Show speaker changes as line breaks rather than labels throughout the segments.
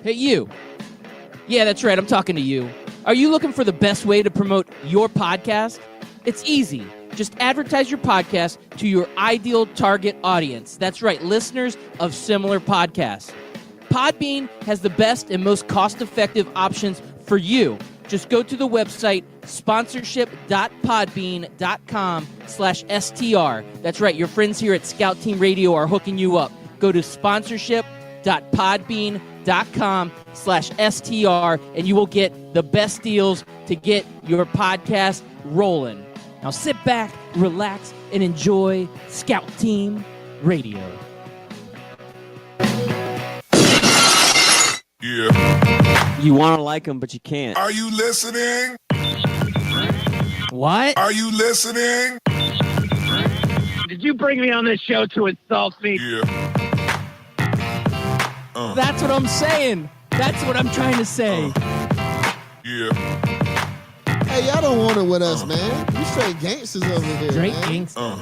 Hey, you. Yeah, that's right. I'm talking to you. Are you looking for the best way to promote your podcast? It's easy. Just advertise your podcast to your ideal target audience. That's right, listeners of similar podcasts. Podbean has the best and most cost-effective options for you. Just go to the website sponsorship.podbean.com/STR. That's right, your friends here at Scout Team Radio are hooking you up. Go to sponsorship.podbean.com/STR and you will get the best deals to get your podcast rolling. Now sit back, relax, and enjoy Scout Team Radio.
Yeah.
You want to like them, but you can't.
Are you listening?
What?
Are you listening?
Did you bring me on this show to insult me?
Yeah.
That's what I'm saying. That's what I'm trying to say.
Yeah.
Hey, y'all don't want it with us, man. We straight gangsters over here.
Straight
man.
gangsters.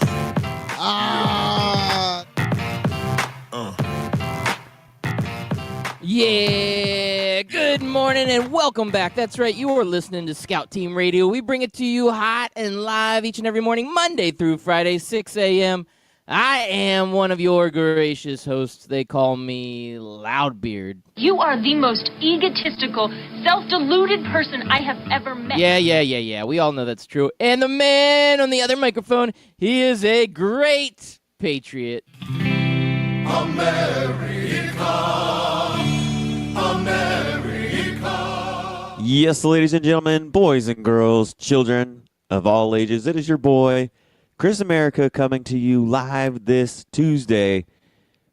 Yeah, good morning and welcome back. That's right, you are listening to Scout Team Radio. We bring it to you hot and live each and every morning, Monday through Friday, 6 a.m. I am one of your gracious hosts. They call me Loudbeard.
You are the most egotistical, self-deluded person I have ever met.
Yeah. We all know that's true. And the man on the other microphone, he is a great patriot.
Yes, ladies and gentlemen, boys and girls, children of all ages, it is your boy, Chris America, coming to you live this Tuesday,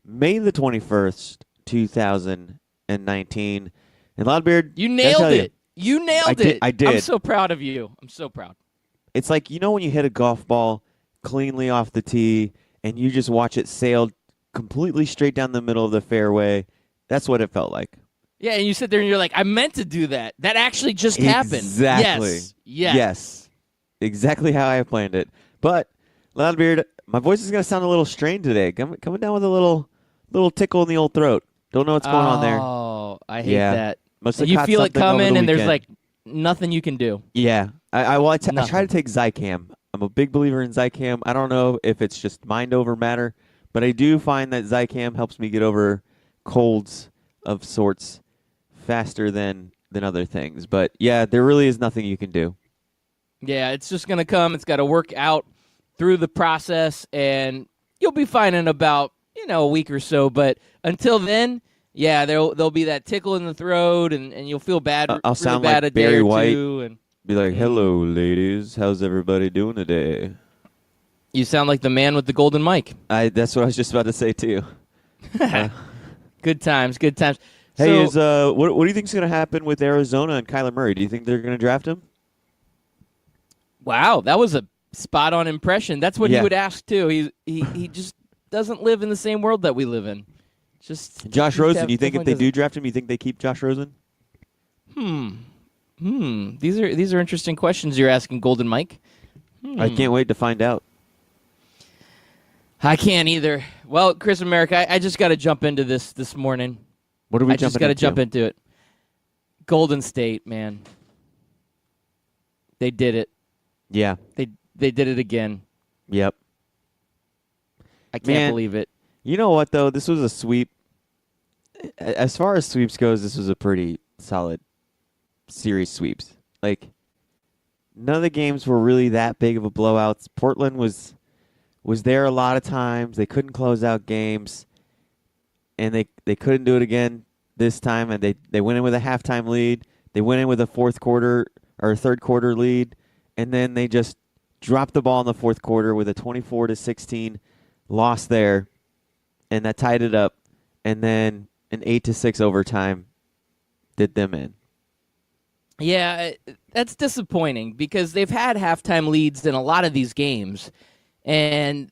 May the 21st, 2019. And Loudbeard,
You nailed it. You nailed it.
I did.
I'm so proud of you. I'm so proud.
It's like, you know when you hit a golf ball cleanly off the tee and you just watch it sail completely straight down the middle of the fairway? That's what it felt like.
Yeah, and you sit there and you're like, I meant to do that. That actually just happened.
Exactly. Yes. Exactly how I planned it. But, Loudbeard, my voice is going to sound a little strained today. Coming down with a little tickle in the old throat. Don't know what's going on there.
Oh, I hate that.
Must have
You
caught
feel it
something over
coming
the
and there's
weekend.
like nothing you can do.
Yeah. I try
Nothing.
to take Zicam. I'm a big believer in Zicam. I don't know if it's just mind over matter, but I do find that Zicam helps me get over colds of sorts faster than other things. But yeah, there really is nothing you can do.
Yeah, it's just going to come. It's got to work out through the process, and you'll be fine in about, a week or so. But until then, yeah, there'll be that tickle in the throat, and you'll feel bad.
I'll
really
sound
bad
like
a day
Barry
or
White.
two, and
Be like, hello, ladies. How's everybody doing today?
you sound like the man with the golden mic.
That's what I was just about to say, too.
Good times, good times.
Hey,
So,
what do you think is going to happen with Arizona and Kyler Murray? Do you think they're going to draft him?
wow, that was a spot-on impression. That's what he
Yeah.
would ask, too. He just doesn't live in the same world that we live in. Just
Josh Rosen, you think if they
definitely
do draft him, you think they keep Josh Rosen?
These are interesting questions you're asking, Golden Mike.
I can't wait to find out.
I can't either. Well, Chris America, I just got to jump into this morning.
What are we
I just got to jump into it. Golden State, man. They did it.
Yeah.
They did it again.
Yep.
I can't
Man.
believe it.
You know what, though? This was a sweep. As far as sweeps goes, this was a pretty solid series sweeps. Like, none of the games were really that big of a blowouts. Portland was there a lot of times. They couldn't close out games, and they couldn't do it again this time, and they went in with a halftime lead. They went in with a fourth quarter or third quarter lead, and then they just dropped the ball in the fourth quarter with a 24-16 loss there, and that tied it up, and then an 8-6 overtime did them in.
Yeah, that's disappointing because they've had halftime leads in a lot of these games, and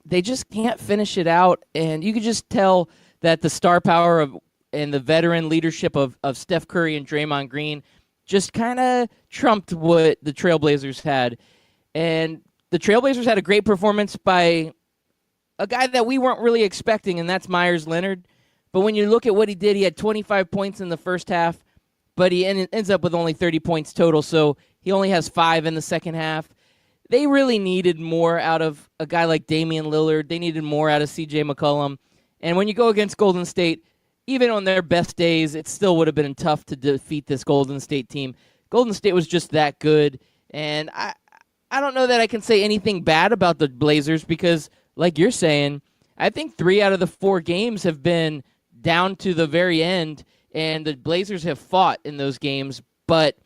they just can't finish it out. And you could just tell that the star power and the veteran leadership of Steph Curry and Draymond Green just kind of trumped what the Trailblazers had. And the Trailblazers had a great performance by a guy that we weren't really expecting, and that's Myers Leonard. But when you look at what he did, he had 25 points in the first half, but he ends up with only 30 points total, so he only has 5 in the second half. They really needed more out of a guy like Damian Lillard. They needed more out of C.J. McCollum. And when you go against Golden State, even on their best days, it still would have been tough to defeat this Golden State team. Golden State was just that good, and I don't know that I can say anything bad about the Blazers because, like you're saying, I think 3 out of the 4 games have been down to the very end, and the Blazers have fought in those games, but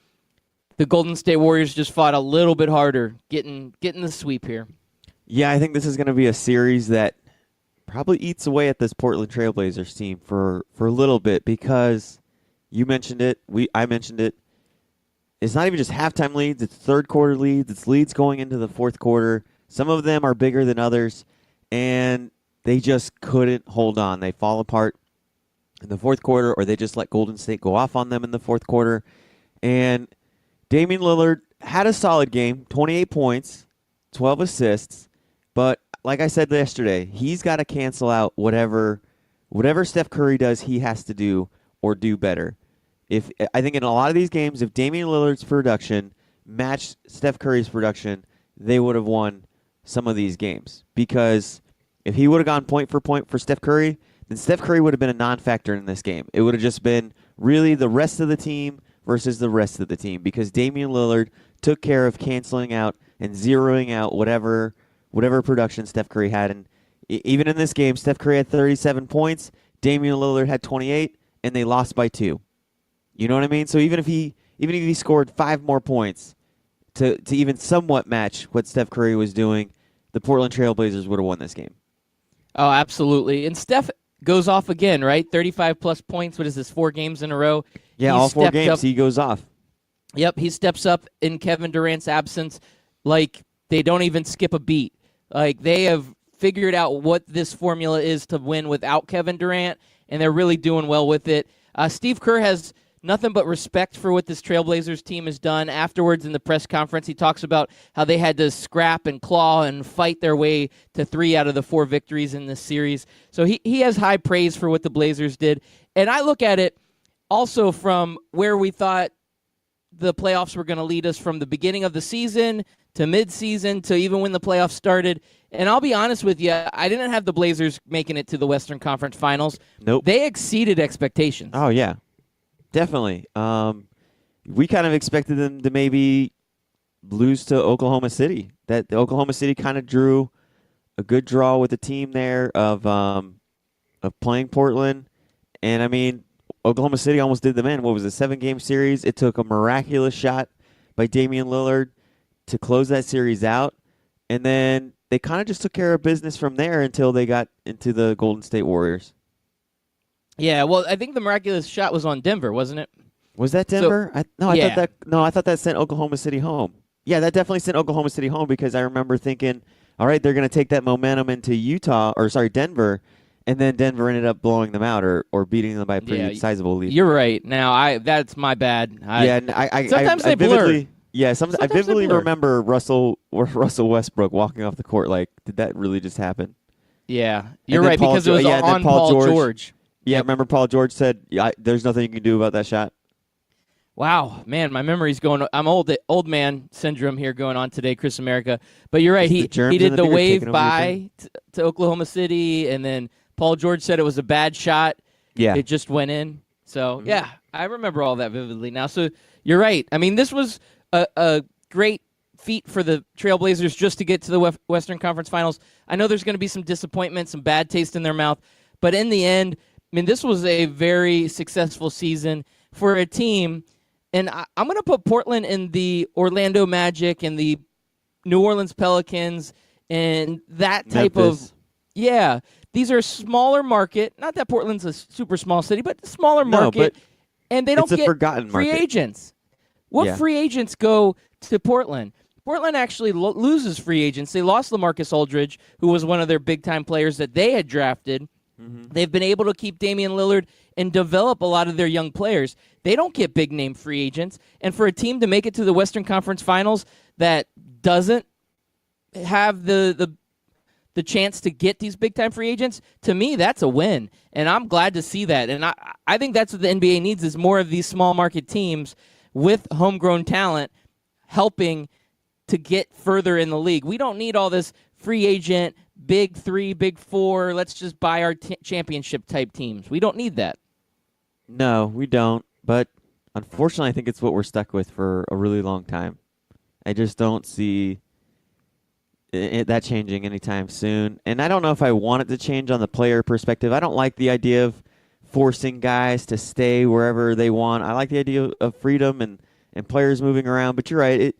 the Golden State Warriors just fought a little bit harder getting the sweep here.
Yeah, I think this is going to be a series that probably eats away at this Portland Trailblazers team for a little bit because you mentioned it, I mentioned it. It's not even just halftime leads, it's third quarter leads, it's leads going into the fourth quarter. Some of them are bigger than others, and they just couldn't hold on. They fall apart in the fourth quarter, or they just let Golden State go off on them in the fourth quarter. And Damian Lillard had a solid game, 28 points, 12 assists, but like I said yesterday, he's got to cancel out whatever Steph Curry does, he has to do or do better. I think in a lot of these games, if Damian Lillard's production matched Steph Curry's production, they would have won some of these games. Because if he would have gone point for Steph Curry, then Steph Curry would have been a non-factor in this game. It would have just been really the rest of the team versus the rest of the team. Because Damian Lillard took care of canceling out and zeroing out whatever production Steph Curry had. And even in this game, Steph Curry had 37 points, Damian Lillard had 28, and they lost by 2. You know what I mean? So even if he scored 5 more points to even somewhat match what Steph Curry was doing, the Portland Trailblazers would have won this game.
Oh, absolutely. And Steph goes off again, right? 35-plus points. What is this, 4 games in a row?
Yeah, all 4 games he goes off.
Yep, he steps up in Kevin Durant's absence like they don't even skip a beat. Like they have figured out what this formula is to win without Kevin Durant, and they're really doing well with it. Steve Kerr has nothing but respect for what this Trailblazers team has done. Afterwards in the press conference, he talks about how they had to scrap and claw and fight their way to 3 out of the 4 victories in this series. So he has high praise for what the Blazers did. And I look at it also from where we thought the playoffs were going to lead us from the beginning of the season to midseason to even when the playoffs started. And I'll be honest with you, I didn't have the Blazers making it to the Western Conference Finals.
Nope.
They exceeded expectations.
Oh, yeah. Definitely. We kind of expected them to maybe lose to Oklahoma City. That Oklahoma City kind of drew a good draw with the team there of playing Portland. And, I mean, Oklahoma City almost did them in. What was it, 7-game series? It took a miraculous shot by Damian Lillard to close that series out. And then they kind of just took care of business from there until they got into the Golden State Warriors.
Yeah, well, I think the miraculous shot was on Denver, wasn't it?
Was that Denver?
Yeah.
I thought that sent Oklahoma City home. Yeah, that definitely sent Oklahoma City home because I remember thinking, all right, they're going to take that momentum into Denver, and then Denver ended up blowing them out or beating them by a pretty sizable lead.
You're right. Now, that's my bad. Sometimes they blur.
Yeah, I vividly remember Russell Westbrook walking off the court like, did that really just happen?
Yeah, you're right, because it was on Paul George.
Yeah, remember Paul George said, there's nothing you can do about that shot?
Wow, man, my memory's going. I'm old man syndrome here going on today, Chris America. But you're right. He did the wave by to Oklahoma City, and then Paul George said it was a bad shot.
Yeah.
It just went in. So, yeah, I remember all that vividly now. So you're right. I mean, this was a great feat for the Trailblazers just to get to the Western Conference Finals. I know there's going to be some disappointment, some bad taste in their mouth. But in the end, I mean, this was a very successful season for a team. And I'm going to put Portland in the Orlando Magic and the New Orleans Pelicans and that type of. Yeah. These are a smaller market. Not that Portland's a super small city, but a smaller market. And they don't get free agents. What free agents go to Portland? Portland actually loses free agents. They lost LaMarcus Aldridge, who was one of their big-time players that they had drafted. They've been able to keep Damian Lillard and develop a lot of their young players. They don't get big-name free agents. And for a team to make it to the Western Conference Finals that doesn't have the the chance to get these big-time free agents, to me, that's a win. And I'm glad to see that. And I think that's what the NBA needs is more of these small market teams with homegrown talent helping to get further in the league. We don't need all this free agent, big 3, big 4, let's just buy our championship type teams. We don't need that.
No, we don't. But unfortunately, I think it's what we're stuck with for a really long time. I just don't see that changing anytime soon. And I don't know if I want it to change on the player perspective. I don't like the idea of forcing guys to stay wherever they want. I like the idea of freedom and players moving around. But you're right.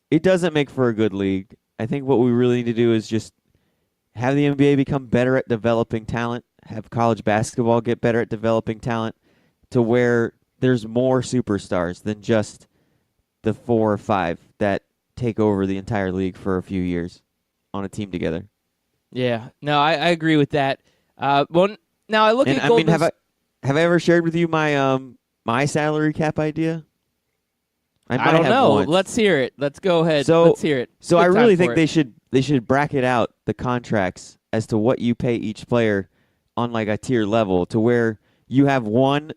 It doesn't make for a good league. I think what we really need to do is just have the NBA become better at developing talent, have college basketball get better at developing talent to where there's more superstars than just the 4 or 5 that take over the entire league for a few years on a team together.
Yeah, no, I agree with that. Well, now I look at
I
Golden.
mean, have I ever shared with you my my salary cap idea?
I don't know.
Once.
Let's hear it. Let's go ahead.
So,
Let's hear it.
So
Good
I really
time
think
for it.
they should bracket out the contracts as to what you pay each player on like a tier level to where you have one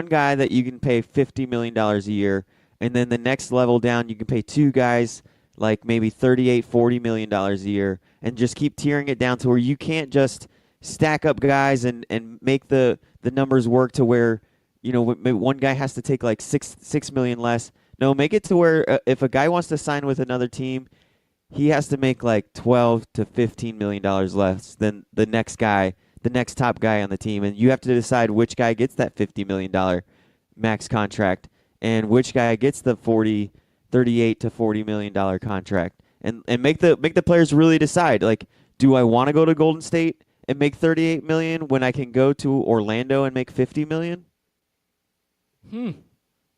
guy that you can pay $50 million a year, and then the next level down you can pay 2 guys like maybe $38-40 million a year, and just keep tiering it down to where you can't just stack up guys and make the numbers work to where, you know, maybe one guy has to take like $6 million less. No, make it to where if a guy wants to sign with another team, he has to make like $12 to $15 million less than the next guy, the next top guy on the team, and you have to decide which guy gets that $50 million max contract and which guy gets the $38 to $40 million contract, and make the players really decide, like, do I want to go to Golden State and make $38 million when I can go to Orlando and make $50 million?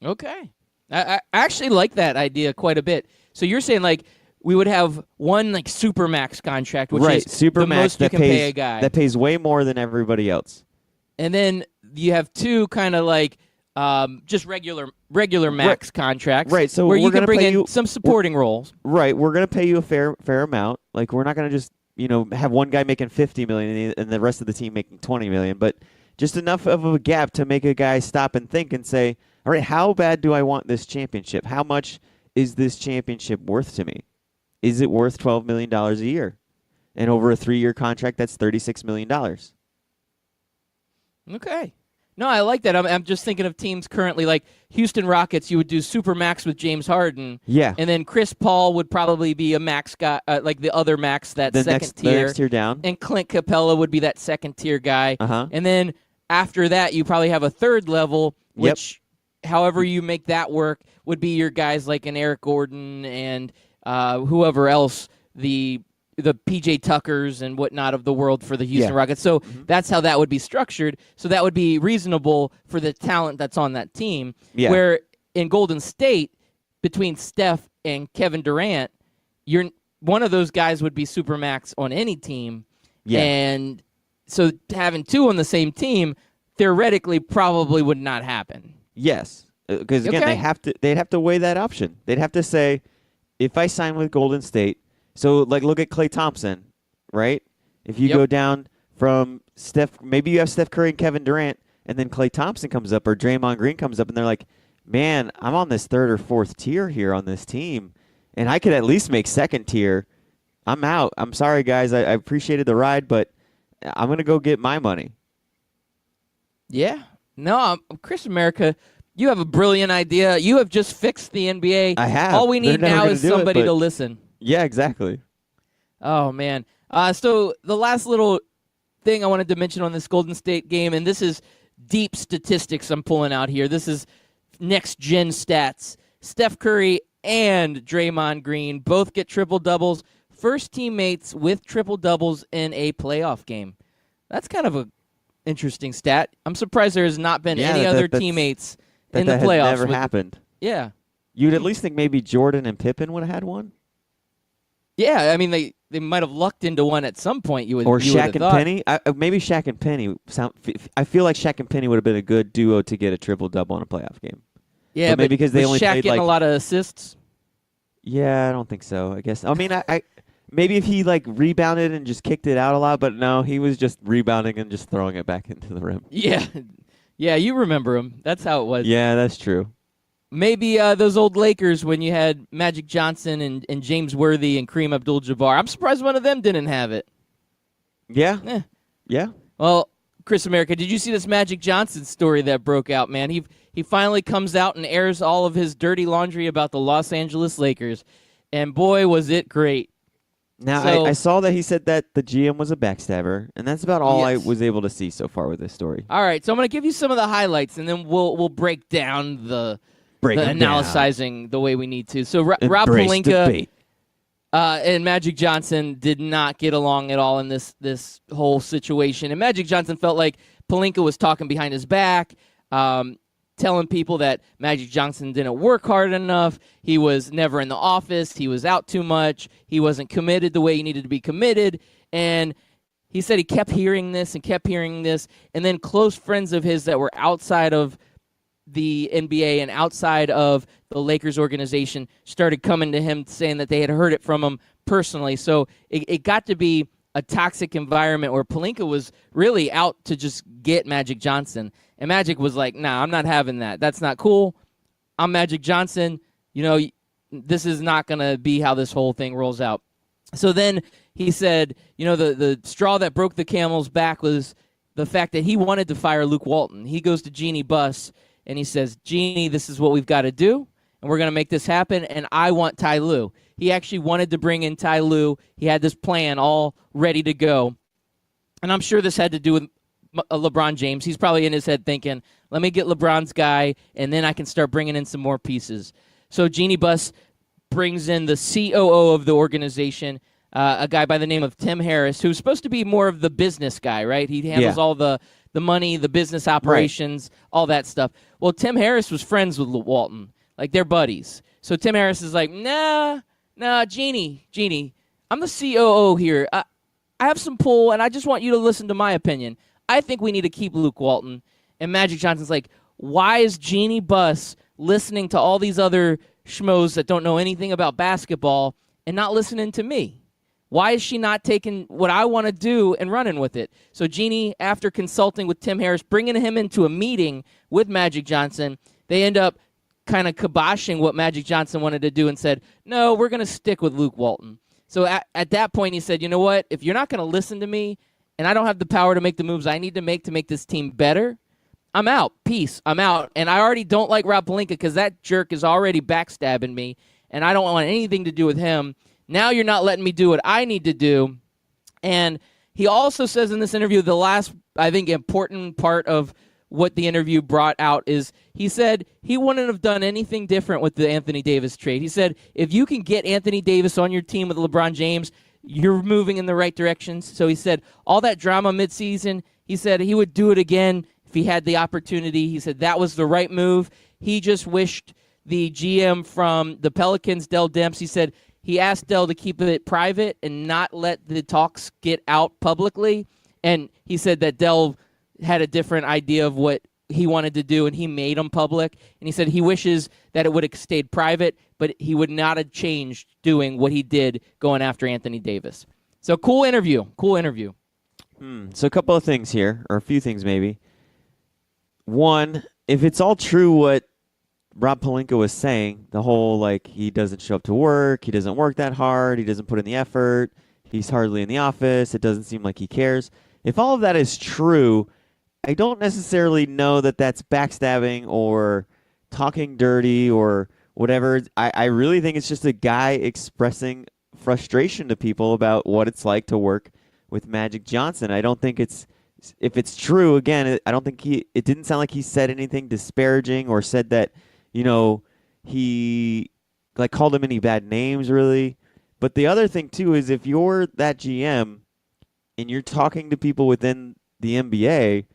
Okay. I actually like that idea quite a bit. So you're saying like we would have one like super max contract, which
right,
is
super
the
max
most you
that
can
pays,
pay a guy.
that pays way more than everybody else.
And then you have 2 kind of like just regular max contracts,
right? So
where
we're
you can
gonna
bring
pay
in
you,
some supporting roles.
Right, we're gonna pay you a fair amount. Like, we're not gonna just have one guy making $50 million and the rest of the team making $20 million, but just enough of a gap to make a guy stop and think and say, all right, how bad do I want this championship? How much is this championship worth to me? Is it worth $12 million a year? And over a 3-year contract, that's $36 million.
Okay. No, I like that. I'm just thinking of teams currently like Houston Rockets. You would do super max with James Harden.
Yeah.
And then Chris Paul would probably be a max guy, like the other max, that
The
second tier.
The next tier down.
And Clint Capella would be that second tier guy.
Uh-huh.
And then after that, you probably have a third level, which, however you make that work, would be your guys like an Eric Gordon and whoever else, the PJ Tuckers and whatnot of the world for the Houston Rockets. So that's how that would be structured. So that would be reasonable for the talent that's on that team.
Yeah.
Where in Golden State, between Steph and Kevin Durant, one of those guys would be supermax on any team.
Yeah.
And so having 2 on the same team theoretically probably would not happen.
Yes, because again, they'd have to weigh that option. They'd have to say, if I sign with Golden State, so like look at Klay Thompson, right? If you go down from Steph, maybe you have Steph Curry and Kevin Durant, and then Klay Thompson comes up or Draymond Green comes up, and they're like, man, I'm on this 3rd or 4th tier here on this team, and I could at least make 2nd tier. I'm out. I'm sorry, guys. I appreciated the ride, but I'm going to go get my money.
Yeah. No, Chris America, you have a brilliant idea. You have just fixed the NBA.
I have.
All we need
They're never
now
gonna
is
do it,
somebody
but-
to listen.
Yeah, exactly.
Oh, man. So the last little thing I wanted to mention on this Golden State game, and this is deep statistics I'm pulling out here. This is next-gen stats. Steph Curry and Draymond Green both get triple-doubles. First teammates with triple-doubles in a playoff game. That's kind of a interesting stat. I'm surprised there has not been any other teammates in the playoffs.
That has never happened.
Yeah.
You'd at least think maybe Jordan and Pippen would have had one.
Yeah, I mean, they might have lucked into one at some point. You would,
Or
you would
Shaq
have
and
thought.
Penny. Maybe Shaq and Penny. I feel like Shaq and Penny would have been a good duo to get a triple-double in a playoff game.
Yeah,
But maybe because they
was
only
Shaq
played
getting
like
a lot of assists.
Yeah, I don't think so. I guess. I mean, maybe if he like rebounded and just kicked it out a lot, but no, he was just rebounding and just throwing it back into the rim.
Yeah. Yeah, you remember him. That's how it was.
Yeah, that's true.
Maybe those old Lakers when you had Magic Johnson and James Worthy and Kareem Abdul-Jabbar. I'm surprised one of them didn't have it.
Yeah.
Eh.
Yeah.
Well, Chris America, did you see this Magic Johnson story that broke out, man? He finally comes out and airs all of his dirty laundry about the Los Angeles Lakers, and boy, was it great.
Now,
So-
I saw that he said that the GM was a backstabber, and that's about all I
Yes.
was able to see so far with this story.
All right, so I'm going to give you some of the highlights, and then we'll break down the
Break 'em down.
analyzing the way we need to. So Rob
Embrace
Pelinka
debate.
and Magic Johnson did not get along at all in this whole situation. And Magic Johnson felt like Pelinka was talking behind his back, telling people that Magic Johnson didn't work hard enough. He was never in the office. He was out too much. He wasn't committed the way he needed to be committed. And he said he kept hearing this and kept hearing this. And then close friends of his that were outside of the NBA and outside of the Lakers organization started coming to him saying that they had heard it from him personally. So it got to be a toxic environment where Pelinka was really out to just get Magic Johnson. And Magic was like, nah, I'm not having that. That's not cool. I'm Magic Johnson. You know, this is not going to be how this whole thing rolls out. So then he said, you know, the straw that broke the camel's back was the fact that he wanted to fire Luke Walton. He goes to Jeannie Buss and he says, Jeannie, this is what we've got to do, and we're going to make this happen, and I want Ty Lue. He actually wanted to bring in Ty Lue. He had this plan all ready to go. And I'm sure this had to do with LeBron James. He's probably in his head thinking, let me get LeBron's guy, and then I can start bringing in some more pieces. So Jeannie Buss brings in the COO of the organization, a guy by the name of Tim Harris, who's supposed to be more of the business guy, right? He handles all the money, the business operations, all that stuff. Well, Tim Harris was friends with Walton. Like, they're buddies. So Tim Harris is like, nah, Jeannie, I'm the COO here. I have some pull, and I just want you to listen to my opinion. I think we need to keep Luke Walton. And Magic Johnson's like, why is Jeannie Buss listening to all these other schmoes that don't know anything about basketball and not listening to me? Why is she not taking what I want to do and running with it? So Jeannie, after consulting with Tim Harris, bringing him into a meeting with Magic Johnson, they end up kind of kiboshing what Magic Johnson wanted to do and said, no, we're going to stick with Luke Walton. So at that point, he said, you know what? If you're not going to listen to me and I don't have the power to make the moves I need to make this team better, I'm out. Peace. I'm out. And I already don't like Rob Pelinka because that jerk is already backstabbing me, and I don't want anything to do with him. Now you're not letting me do what I need to do. And he also says in this interview, the last, I think, important part of what the interview brought out is he said he wouldn't have done anything different with the Anthony Davis trade. He said, if you can get Anthony Davis on your team with LeBron James, you're moving in the right direction. So he said all that drama midseason, he said he would do it again if he had the opportunity. He said that was the right move. He just wished the GM from the Pelicans, Dell Demps, he said he asked Dell to keep it private and not let the talks get out publicly. And he said that Dell had a different idea of what he wanted to do, and he made them public. And he said he wishes that it would have stayed private, but he would not have changed doing what he did going after Anthony Davis. So cool interview.
So a couple of things here, or a few things maybe. One, if it's all true what Rob Pelinka was saying, the whole, like, he doesn't show up to work, he doesn't work that hard, he doesn't put in the effort, he's hardly in the office, it doesn't seem like he cares. If all of that is true, I don't necessarily know that that's backstabbing or talking dirty or whatever. I really think it's just a guy expressing frustration to people about what it's like to work with Magic Johnson. I don't think it's, if it's true, again, I don't think it didn't sound like he said anything disparaging or said that, you know, he like called him any bad names really. But the other thing too is if you're that GM and you're talking to people within the NBA,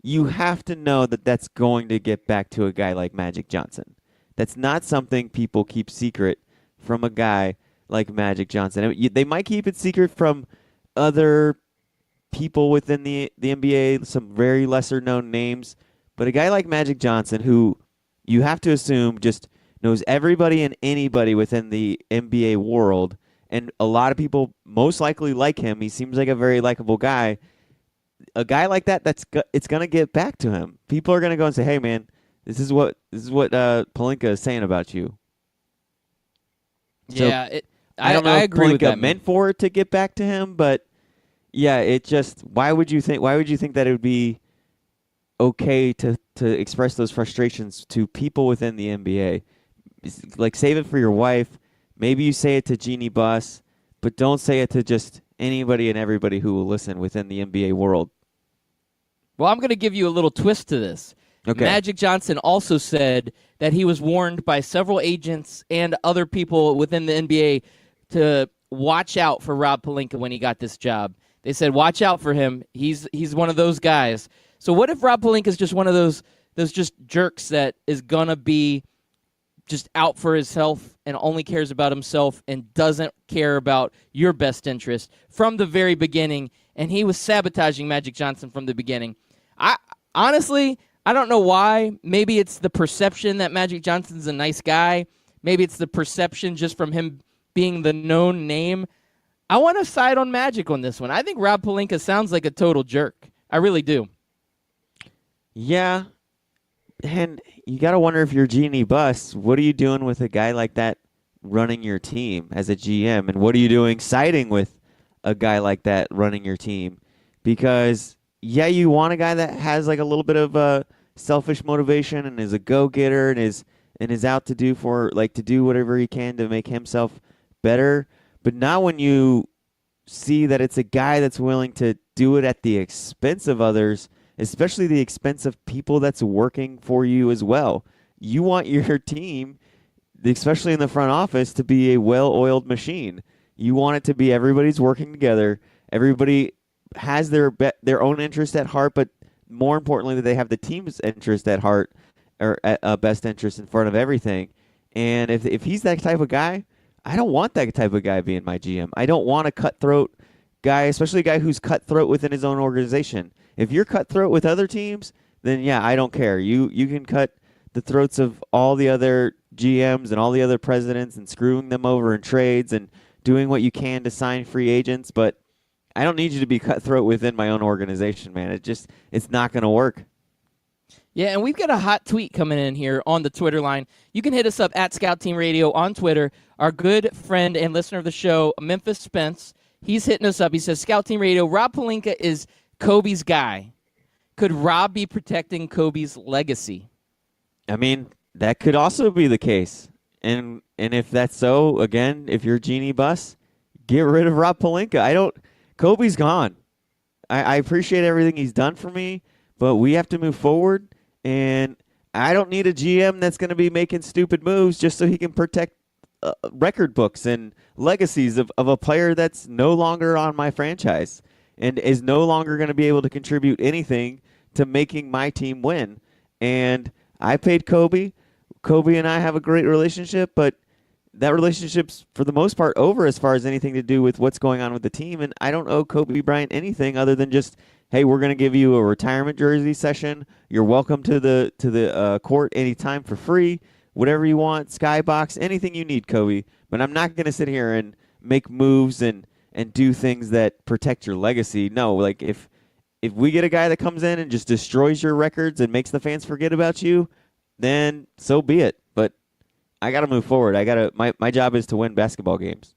you have to know that that's going to get back to a guy like Magic Johnson. That's not something people keep secret from a guy like Magic Johnson. They might keep it secret from other people within the NBA, some very lesser known names, but a guy like Magic Johnson, who you have to assume just knows everybody and anybody within the NBA world and a lot of people most likely like him. He seems like a very likable guy. A guy like that, it's gonna get back to him. People are gonna go and say, "Hey, man, this is what Pelinka is saying about you." So,
Yeah,
I don't know
I
if
agree with
Pelinka
that.
meant for it to get back to him, but yeah, it just why would you think that it would be okay to express those frustrations to people within the NBA? Like, save it for your wife. Maybe you say it to Jeannie Buss, but don't say it to just anybody and everybody who will listen within the NBA world.
Well, I'm going to give you a little twist to this.
Okay.
Magic Johnson also said that he was warned by several agents and other people within the NBA to watch out for Rob Pelinka when he got this job. They said, watch out for him. He's one of those guys. So what if Rob Pelinka is just one of those just jerks that is going to be just out for his health and only cares about himself and doesn't care about your best interest from the very beginning, and he was sabotaging Magic Johnson from the beginning. Honestly, I don't know why. Maybe it's the perception that Magic Johnson's a nice guy. Maybe it's the perception just from him being the known name. I want to side on Magic on this one. I think Rob Pelinka sounds like a total jerk. I really do.
Yeah, and you got to wonder if you're Jeannie Buss, what are you doing with a guy like that running your team as a GM? And what are you doing siding with a guy like that running your team? Because, yeah, you want a guy that has like a little bit of a selfish motivation and is a go-getter and is out to do whatever he can to make himself better. But not when you see that it's a guy that's willing to do it at the expense of others, especially the expense of people that's working for you as well. You want your team, especially in the front office, to be a well-oiled machine. You want it to be everybody's working together. Everybody has their own interest at heart, but more importantly, that they have the team's interest at heart or best interest in front of everything. And if he's that type of guy, I don't want that type of guy being my GM. I don't want a cutthroat guy, especially a guy who's cutthroat within his own organization. If you're cutthroat with other teams, then yeah, I don't care. You can cut the throats of all the other GMs and all the other presidents and screwing them over in trades and doing what you can to sign free agents, but I don't need you to be cutthroat within my own organization, man. It's not going to work.
Yeah, and we've got a hot tweet coming in here on the Twitter line. You can hit us up at Scout Team Radio on Twitter. Our good friend and listener of the show, Memphis Spence, he's hitting us up. He says, Scout Team Radio, Rob Pelinka is Kobe's guy. Could Rob be protecting Kobe's legacy?
I mean, that could also be the case. And if that's so, again, if you're Jeannie Buss, get rid of Rob Pelinka. Kobe's gone. I appreciate everything he's done for me, but we have to move forward. And I don't need a GM that's going to be making stupid moves just so he can protect record books and legacies of a player that's no longer on my franchise and is no longer going to be able to contribute anything to making my team win. And I paid Kobe. Kobe and I have a great relationship, but that relationship's for the most part over as far as anything to do with what's going on with the team. And I don't owe Kobe Bryant anything other than just, hey, we're going to give you a retirement jersey session. You're welcome to the court anytime for free. Whatever you want, skybox, anything you need, Kobe. But I'm not going to sit here and make moves and do things that protect your legacy. No, like if we get a guy that comes in and just destroys your records and makes the fans forget about you, then so be it. But I got to move forward. My job is to win basketball games.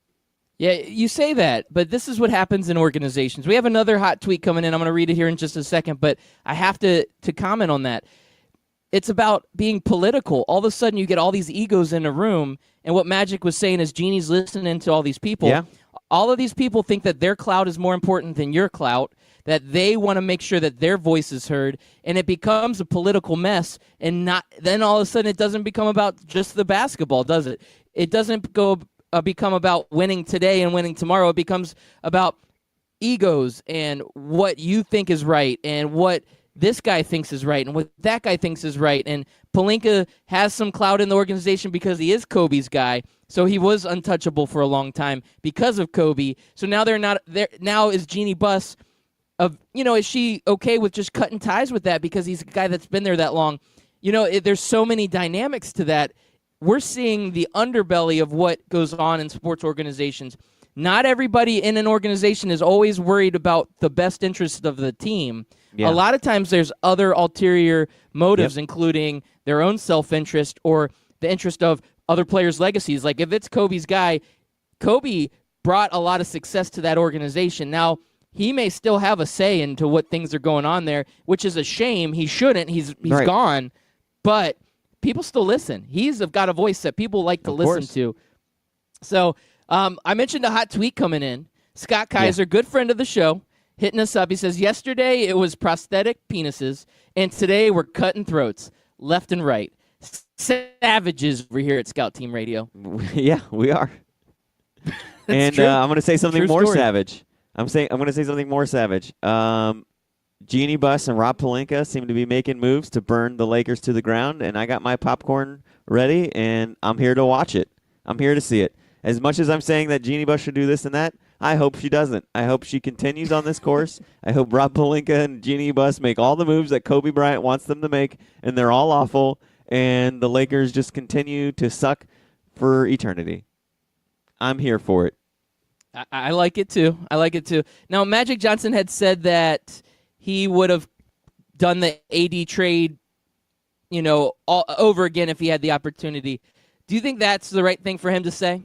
Yeah, you say that, but this is what happens in organizations. We have another hot tweet coming in. I'm going to read it here in just a second, but I have to comment on that. It's about being political. All of a sudden, you get all these egos in a room, and what Magic was saying is Jeannie's listening to all these people.
Yeah.
All of these people think that their clout is more important than your clout, that they want to make sure that their voice is heard, and it becomes a political mess, and then all of a sudden it doesn't become about just the basketball, does it? It doesn't become about winning today and winning tomorrow. It becomes about egos and what you think is right and what this guy thinks is right and what that guy thinks is right. And Pelinka has some clout in the organization because he is Kobe's guy. So he was untouchable for a long time because of Kobe. So now they're not there. Now is Jeannie Buss is she okay with just cutting ties with that because he's a guy that's been there that long? There's so many dynamics to that. We're seeing the underbelly of what goes on in sports organizations. not everybody in an organization is always worried about the best interest of the team.
Yeah.
A lot of times there's other ulterior motives,
Yep.
including their own self-interest or the interest of other players' legacies. Like if it's Kobe's guy, Kobe brought a lot of success to that organization. Now, he may still have a say into what things are going on there, which is a shame. He shouldn't. He's
Right.
gone. But people still listen. He's got a voice that people like to
Of
listen
course.
to. So I mentioned a hot tweet coming in. Scott Kaiser, good friend of the show, hitting us up. He says, yesterday it was prosthetic penises, and today we're cutting throats left and right. Savages over here at Scout Team Radio.
Yeah, we are. And
true.
I'm going to say something
True
more
story.
savage. I'm going to say something more savage. Jeannie Buss and Rob Pelinka seem to be making moves to burn the Lakers to the ground, and I got my popcorn ready, and I'm here to watch it. I'm here to see it. As much as I'm saying that Jeannie Buss should do this and that, I hope she doesn't. I hope she continues on this course. I hope Rob Pelinka and Jeannie Buss make all the moves that Kobe Bryant wants them to make, and they're all awful, and the Lakers just continue to suck for eternity. I'm here for it.
I like it too. I like it too. Now, Magic Johnson had said that he would have done the AD trade, all over again if he had the opportunity. Do you think that's the right thing for him to say?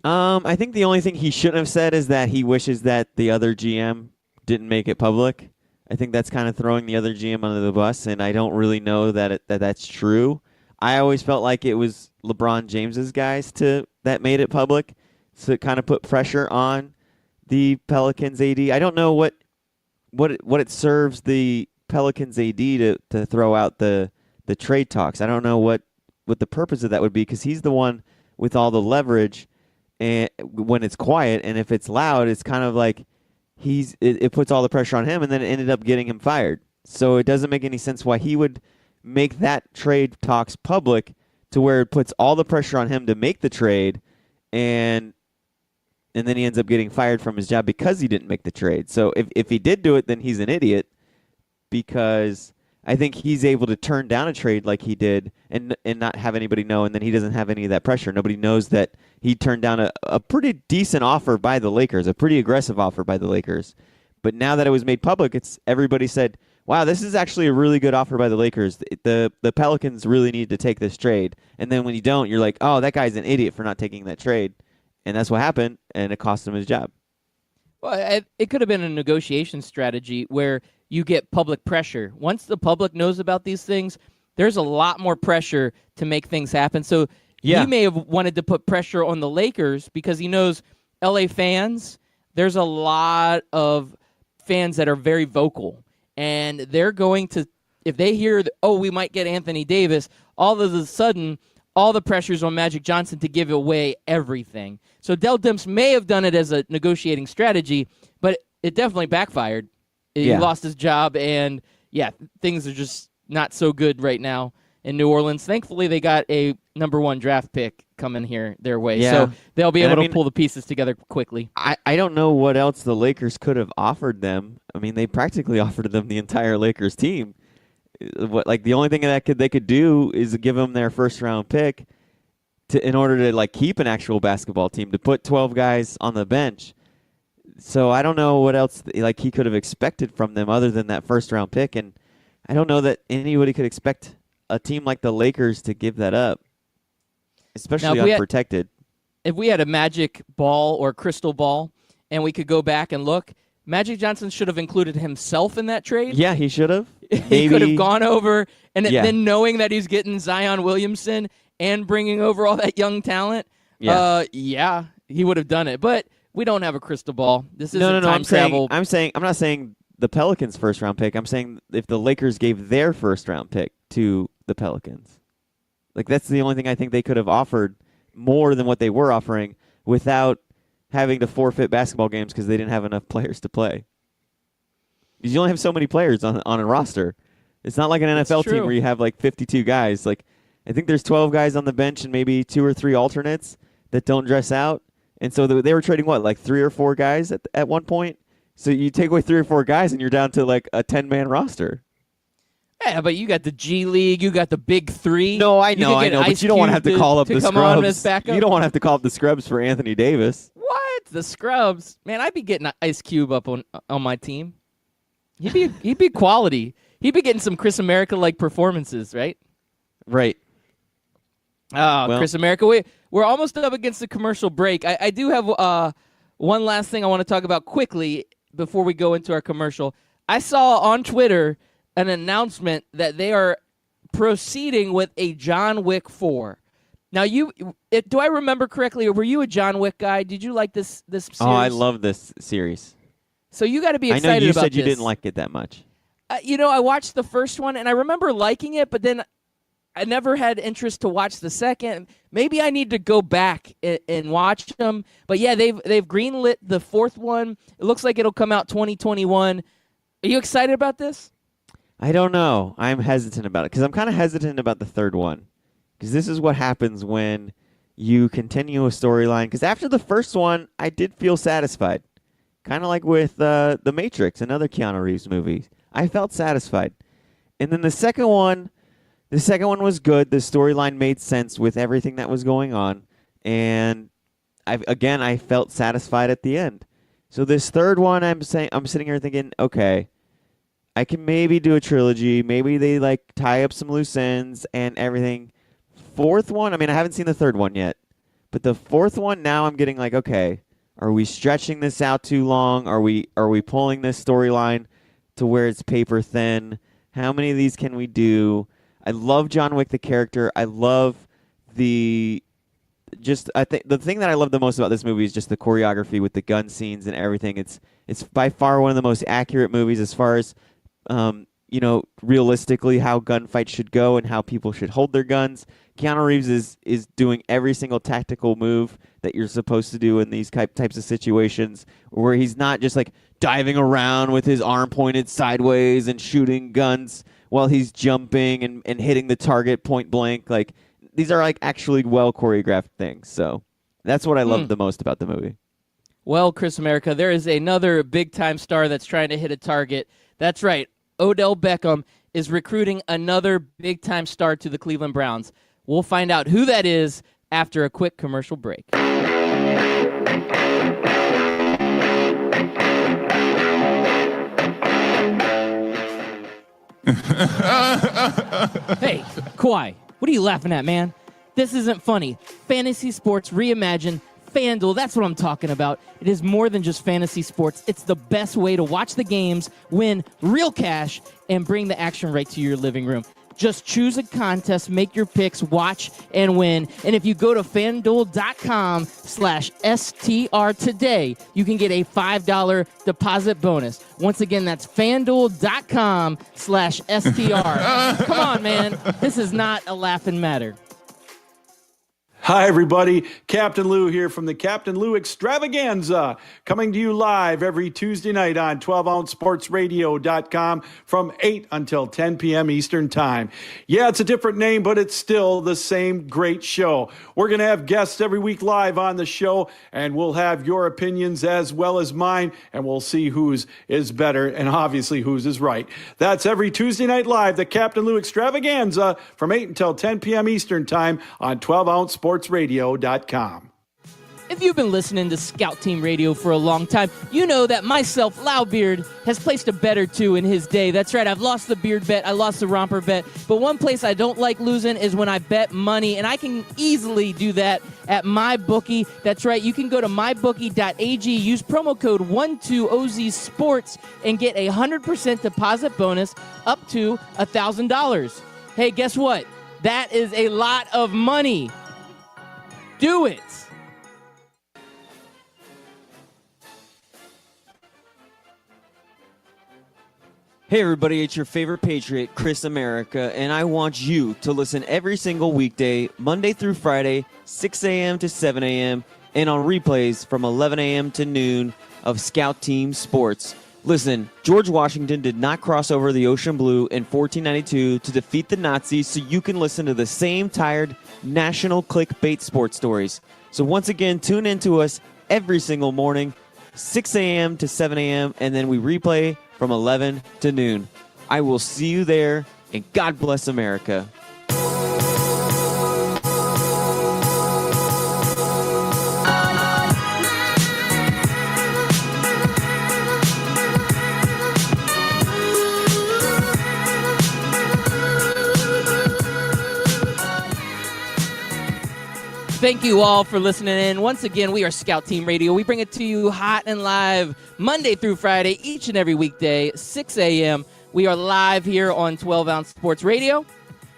I think the only thing he shouldn't have said is that he wishes that the other GM didn't make it public. I think that's kind of throwing the other GM under the bus, and I don't really know that that's true. I always felt like it was LeBron James's guys that made it public, so it kind of put pressure on the Pelicans AD. I don't know what it serves the Pelicans AD to throw out the trade talks. I don't know what the purpose of that would be, because he's the one with all the leverage, and when it's quiet, and if it's loud, it's kind of like it puts all the pressure on him, and then it ended up getting him fired. So it doesn't make any sense why he would make that trade talks public to where it puts all the pressure on him to make the trade, and then he ends up getting fired from his job because he didn't make the trade. So if he did do it, then he's an idiot, because I think he's able to turn down a trade like he did and not have anybody know, and then he doesn't have any of that pressure. Nobody knows that he turned down a pretty decent offer by the Lakers, a pretty aggressive offer by the Lakers. But now that it was made public, everybody said, wow, this is actually a really good offer by the Lakers. The Pelicans really need to take this trade. And then when you don't, you're like, oh, that guy's an idiot for not taking that trade. And that's what happened, and it cost him his job.
Well, it could have been a negotiation strategy where you get public pressure. Once the public knows about these things, there's a lot more pressure to make things happen. So
Yeah.
he may have wanted to put pressure on the Lakers because he knows LA fans, there's a lot of fans that are very vocal. And they're going to, if they hear, we might get Anthony Davis, all of a sudden, all the pressure's on Magic Johnson to give away everything. So Dell Demps may have done it as a negotiating strategy, but it definitely backfired. He
Yeah.
lost his job, and things are just not so good right now in New Orleans. Thankfully, they got a number 1 draft pick coming here their way,
Yeah.
so they'll be
And
able
I mean,
to pull the pieces together quickly.
I don't know what else the Lakers could have offered them. I mean, they practically offered them the entire Lakers team. The only thing they could do is give them their first round pick in order to keep an actual basketball team, to put 12 guys on the bench. So I don't know what else he could have expected from them other than that first round pick, and I don't know that anybody could expect a team like the Lakers to give that up, especially unprotected.
If we had a magic ball or crystal ball and we could go back and look, Magic Johnson should have included himself in that trade.
Yeah, he should have.
He could have gone over, and
Yeah.
then knowing that he's getting Zion Williamson and bringing over all that young talent, he would have done it. But we don't have a crystal ball. This isn't
No.
time travel.
I'm not saying the Pelicans' first round pick. I'm saying if the Lakers gave their first round pick to the Pelicans, that's the only thing I think they could have offered more than what they were offering without having to forfeit basketball games because they didn't have enough players to play. Because you only have so many players on a roster. It's not like an NFL team where you have 52 guys. I think there's 12 guys on the bench and maybe 2 or 3 alternates that don't dress out. And so they were trading 3 or 4 guys at one point. So you take away 3 or 4 guys and you're down to a 10-man roster.
Yeah, but you got the G League, you got the Big Three.
No, I
You
know,
could get
but
Ice
you don't want to
Cube
have to call up the
come on as
scrubs.
backup.
You don't want to have to call up the scrubs for Anthony Davis.
What? The scrubs? Man, I'd be getting Ice Cube up on my team. He'd be quality. He'd be getting some Chris America like performances, right?
Right.
Oh,
Well-
Chris America. We're almost up against the commercial break. I do have one last thing I want to talk about quickly before we go into our commercial. I saw on Twitter an announcement that they are proceeding with a John Wick 4. Now, do I remember correctly, or were you a John Wick guy? Did you like this series?
Oh, I love this series.
So you got to be
I
excited
know you
about
said you
this.
didn't like it that much.
I watched the first one, and I remember liking it, but then I never had interest to watch the second. Maybe I need to go back and watch them. But yeah, they've greenlit the fourth one. It looks like it'll come out 2021. Are you excited about this?
I don't know. I'm hesitant about it because I'm kind of hesitant about the third one because this is what happens when you continue a storyline. Because after the first one, I did feel satisfied, kind of like with The Matrix, another Keanu Reeves movie. I felt satisfied, and then the second one was good. The storyline made sense with everything that was going on, and I felt satisfied at the end. So this third one, I'm sitting here thinking, okay, I can maybe do a trilogy. Maybe they like tie up some loose ends and everything. Fourth one, I mean, I haven't seen the third one yet, but the fourth one now I'm getting like, okay, are we stretching this out too long? Are we pulling this storyline to where it's paper thin? How many of these can we do? I love John Wick the character. I love I think the thing that I love the most about this movie is just the choreography with the gun scenes and everything. It's by far one of the most accurate movies as far as realistically how gunfights should go and how people should hold their guns. Keanu Reeves is doing every single tactical move that you're supposed to do in these types of situations where he's not just like diving around with his arm pointed sideways and shooting guns while he's jumping and hitting the target point blank. Like, these are like actually well choreographed things. So that's what I love the most about the movie.
Well, Chris America, there is another big-time star that's trying to hit a target. That's right. Odell Beckham is recruiting another big-time star to the Cleveland Browns. We'll find out who that is after a quick commercial break. Hey, Kawhi, what are you laughing at, man? This isn't funny. Fantasy sports reimagined. FanDuel, that's what I'm talking about. It is more than just fantasy sports. It's the best way to watch the games, win real cash, and bring the action right to your living room. Just choose a contest, make your picks, watch, and win. And if you go to FanDuel.com/STR today, you can get a $5 deposit bonus. Once again, that's FanDuel.com/STR. Come on, man. This is not a laughing matter.
Hi, everybody. Captain Lou here from the Captain Lou Extravaganza, coming to you live every Tuesday night on 12OunceSportsRadio.com from 8 until 10 p.m. Eastern Time. Yeah, it's a different name, but it's still the same great show. We're going to have guests every week live on the show, and we'll have your opinions as well as mine, and we'll see whose is better and obviously whose is right. That's every Tuesday night live, the Captain Lou Extravaganza from 8 until 10 p.m. Eastern Time on 12OunceSportsRadio.com.
If you've been listening to Scout Team Radio for a long time, you know that myself, Loudbeard, has placed a bet or two in his day. That's right, I've lost the beard bet, I lost the romper bet, but one place I don't like losing is when I bet money, and I can easily do that at MyBookie. That's right, you can go to mybookie.ag, use promo code 12OZSports, and get a 100% deposit bonus up to $1,000. Hey, guess what? That is a lot of money. Do it.
Hey everybody, it's your favorite Patriot, Chris America, and I want you to listen every single weekday, Monday through Friday, 6 a.m. to 7 a.m., and on replays from 11 a.m. to noon of Scout Team Sports. Listen, George Washington did not cross over the ocean blue in 1492 to defeat the Nazis, so you can listen to the same tired national clickbait sports stories. So once again, tune in to us every single morning, 6 a.m. to 7 a.m., and then we replay from 11 to noon. I will see you there. and God bless America.
Thank you all for listening in. Once again, we are Scout Team Radio. We bring it to you hot and live Monday through Friday, each and every weekday, 6 a.m. We are live here on 12 Ounce Sports Radio.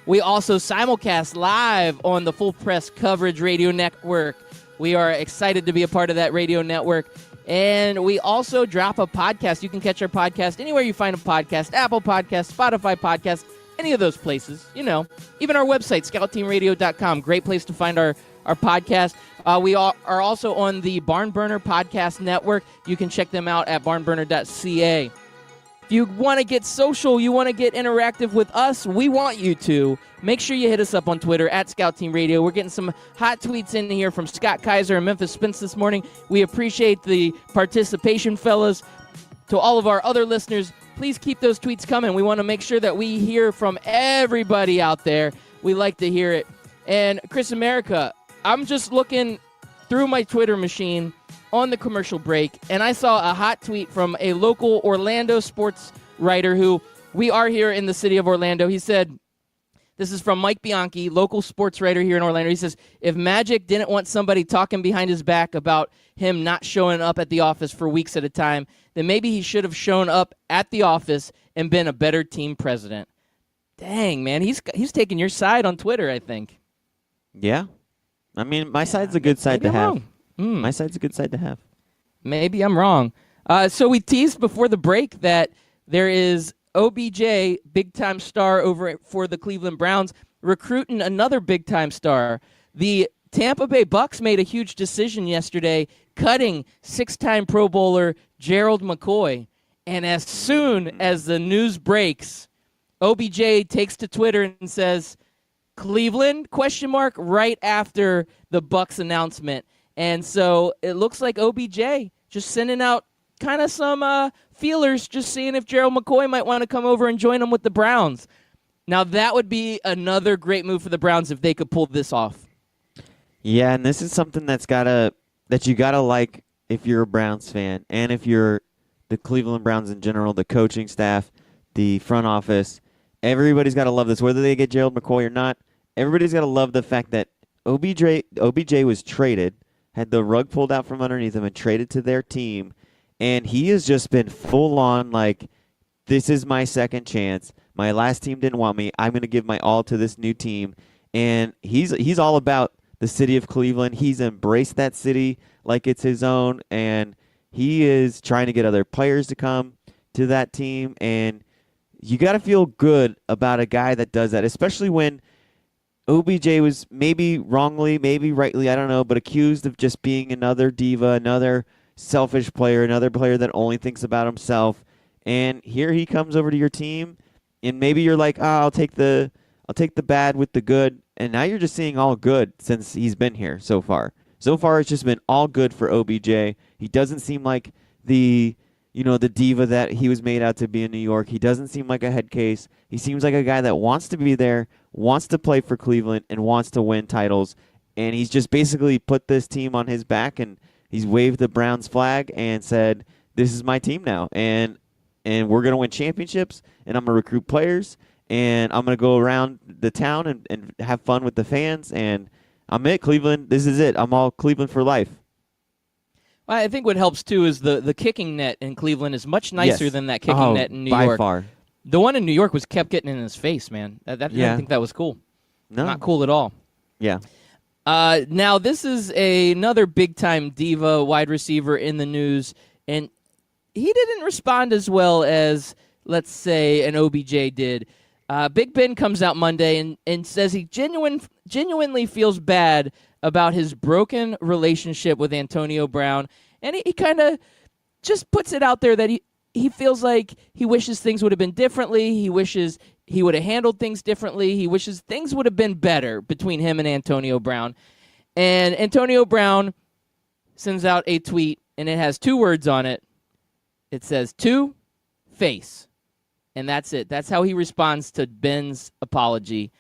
We also simulcast live on the Full Press Coverage Radio Network. We are excited to be a part of that radio network. And we also drop a podcast. You can catch our podcast anywhere you find a podcast, Apple Podcast, Spotify Podcast, any of those places, you know. Even our website, scoutteamradio.com. Great place to find our podcast. We are also on the Barnburner Podcast Network. You can check them out at barnburner.ca. If you want to get social, you want to get interactive with us, we want you to. Make sure you hit us up on Twitter at Scout Team Radio. We're getting some hot tweets in here from Scott Kaiser and Memphis Spence this morning. We appreciate the participation, fellas. To all of our other listeners, please keep those tweets coming. We want to make sure that we hear from everybody out there. We like to hear it. And Chris America, I'm just looking through my Twitter machine on the commercial break, and I saw a hot tweet from a local Orlando sports writer who we are here in the city of Orlando. He said, this is from Mike Bianchi, local sports writer here in Orlando. He says, if Magic didn't want somebody talking behind his back about him not showing up at the office for weeks at a time, then maybe he should have shown up at the office and been a better team president. Dang, man, he's taking your side on Twitter, I think.
Yeah. I mean, my side's a good side to have. My side's a good side to have.
Maybe I'm wrong. So we teased before the break that there is OBJ, big-time star over for the Cleveland Browns, recruiting another big-time star. The Tampa Bay Bucks made a huge decision yesterday, cutting six-time Pro Bowler Gerald McCoy. And as soon as the news breaks, OBJ takes to Twitter and says, Cleveland, ? Right after the Bucks announcement. And so it looks like OBJ just sending out kind of some feelers, just seeing if Gerald McCoy might want to come over and join them with the Browns. Now, that would be another great move for the Browns if they could pull this off.
Yeah, and this is something that you gotta like if you're a Browns fan, and if you're the Cleveland Browns in general, the coaching staff, the front office. Everybody's got to love this, whether they get Gerald McCoy or not. Everybody's got to love the fact that OBJ was traded, had the rug pulled out from underneath him, and traded to their team, and he has just been full on like, this is my second chance. My last team didn't want me. I'm going to give my all to this new team, and he's all about the city of Cleveland. He's embraced that city like it's his own, and he is trying to get other players to come to that team, and you got to feel good about a guy that does that, especially when OBJ was maybe wrongly, maybe rightly, I don't know, but accused of just being another diva, another selfish player, another player that only thinks about himself. And here he comes over to your team, and maybe you're like, I'll take the bad with the good. And now you're just seeing all good since he's been here so far. So far, it's just been all good for OBJ. He doesn't seem like the diva that he was made out to be in New York. He doesn't seem like a head case. He seems like a guy that wants to be there, wants to play for Cleveland, and wants to win titles. And he's just basically put this team on his back, and he's waved the Browns flag and said, this is my team now. And we're going to win championships, and I'm going to recruit players, and I'm going to go around the town and have fun with the fans. And I'm it, Cleveland. This is it. I'm all Cleveland for life.
Well, I think what helps, too, is the kicking net in Cleveland is much nicer than that kicking net in New
by
York.
Far.
The one in New York kept getting in his face, man. I didn't think that was cool.
No.
Not cool at all.
Yeah.
Now, this is another big-time diva wide receiver in the news, and he didn't respond as well as, let's say, an OBJ did. Big Ben comes out Monday and says he genuinely feels bad about his broken relationship with Antonio Brown, and he kind of just puts it out there that he feels like he wishes things would have been differently. He wishes he would have handled things differently. He wishes things would have been better between him and Antonio Brown. And Antonio Brown sends out a tweet, and it has two words on it. It says, to face. and that's it. That's how he responds to Ben's apology.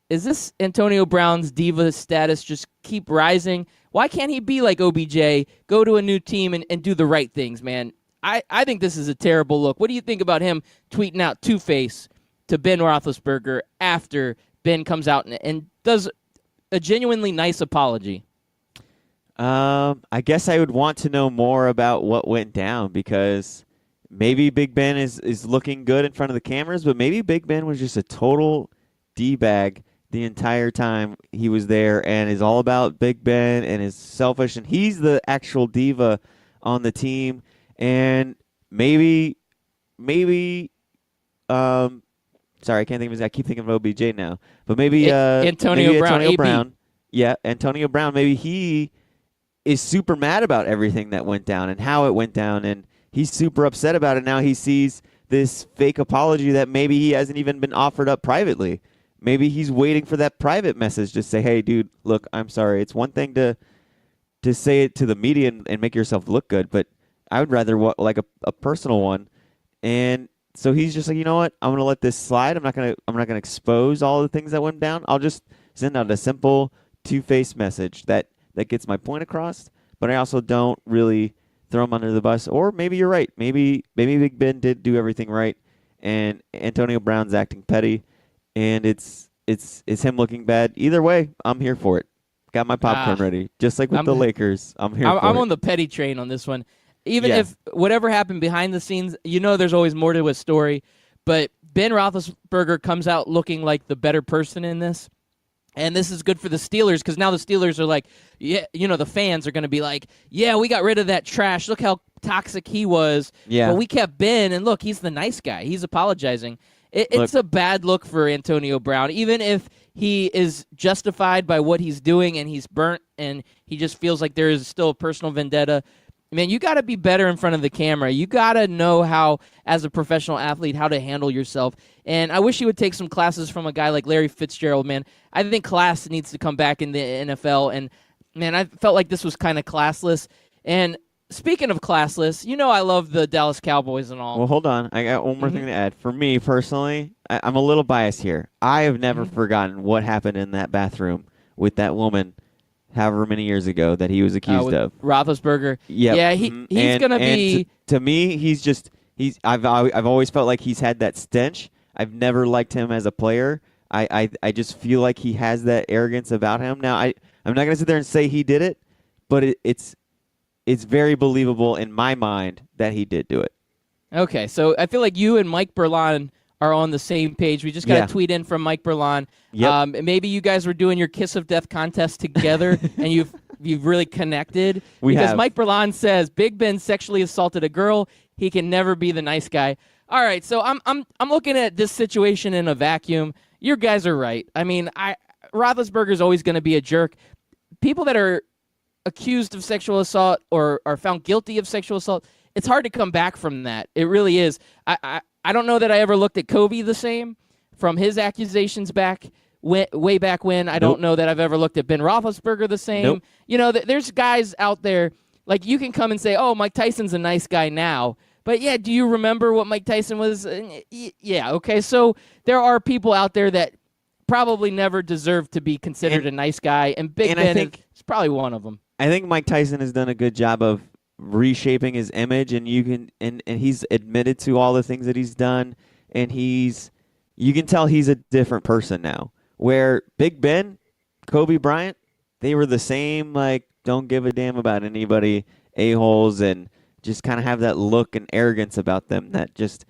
Is this Antonio Brown's diva status just keep rising? Why can't he be like OBJ, go to a new team and do the right things, man? I think this is a terrible look. What do you think about him tweeting out Two-Face to Ben Roethlisberger after Ben comes out and does a genuinely nice apology?
I guess I would want to know more about what went down because maybe Big Ben is looking good in front of the cameras, but maybe Big Ben was just a total D-bag the entire time he was there and is all about Big Ben and is selfish, and he's the actual diva on the team. And maybe, sorry, I can't think of his. I keep thinking of OBJ now, but maybe
Antonio Brown.
Antonio Brown. Yeah, Antonio Brown. Maybe he is super mad about everything that went down and how it went down, and he's super upset about it. Now he sees this fake apology that maybe he hasn't even been offered up privately. Maybe he's waiting for that private message to say, "Hey, dude, look, I'm sorry." It's one thing to say it to the media and make yourself look good, but I would rather like a personal one. And so he's just like, you know what? I'm gonna let this slide. I'm not gonna expose all the things that went down. I'll just send out a simple Two-Face message that gets my point across. But I also don't really throw him under the bus. Or maybe you're right. Maybe Big Ben did do everything right, and Antonio Brown's acting petty, and it's him looking bad. Either way, I'm here for it. Got my popcorn ready, just like with the Lakers. I'm here.
I'm on the petty train on this one. Even if whatever happened behind the scenes, there's always more to a story. But Ben Roethlisberger comes out looking like the better person in this. And this is good for the Steelers because now the Steelers are like, the fans are going to be like, yeah, we got rid of that trash. Look how toxic he was.
Yeah.
But we kept Ben, and look, he's the nice guy. He's apologizing. It's a bad look for Antonio Brown, even if he is justified by what he's doing and he's burnt and he just feels like there is still a personal vendetta. Man, you got to be better in front of the camera. You got to know how, as a professional athlete, how to handle yourself. And I wish he would take some classes from a guy like Larry Fitzgerald, man. I think class needs to come back in the NFL. And, man, I felt like this was kind of classless. And speaking of classless, I love the Dallas Cowboys and all.
Well, hold on. I got one more thing to add. For me, personally, I'm a little biased here. I have never forgotten what happened in that bathroom with that woman however many years ago that he was accused of.
Roethlisberger.
Yep.
Yeah, he's going to be...
To me, I've always felt like he's had that stench. I've never liked him as a player. I just feel like he has that arrogance about him. Now, I'm not going to sit there and say he did it, but it's very believable in my mind that he did do it.
Okay, so I feel like you and Mike Berlon are on the same page. We just got a tweet in from Mike Berlon.
Yep.
Maybe you guys were doing your Kiss of Death contest together, and you've really connected.
Because
Mike Berlon says Big Ben sexually assaulted a girl. He can never be the nice guy. All right, so I'm looking at this situation in a vacuum. You guys are right. I mean, Roethlisberger is always going to be a jerk. People that are accused of sexual assault or are found guilty of sexual assault, it's hard to come back from that. It really is. I don't know that I ever looked at Kobe the same from his accusations way back when. I don't know that I've ever looked at Ben Roethlisberger the same.
Nope.
There's guys out there, like you can come and say, oh, Mike Tyson's a nice guy now. But, yeah, do you remember what Mike Tyson was? Yeah, okay. So there are people out there that probably never deserve to be considered a nice guy, and Big Ben is probably one of them.
I think Mike Tyson has done a good job of reshaping his image, and he's admitted to all the things that he's done, and you can tell he's a different person now. Where Big Ben, Kobe Bryant, they were the same, like, don't give a damn about anybody, a-holes, and just kind of have that look and arrogance about them that just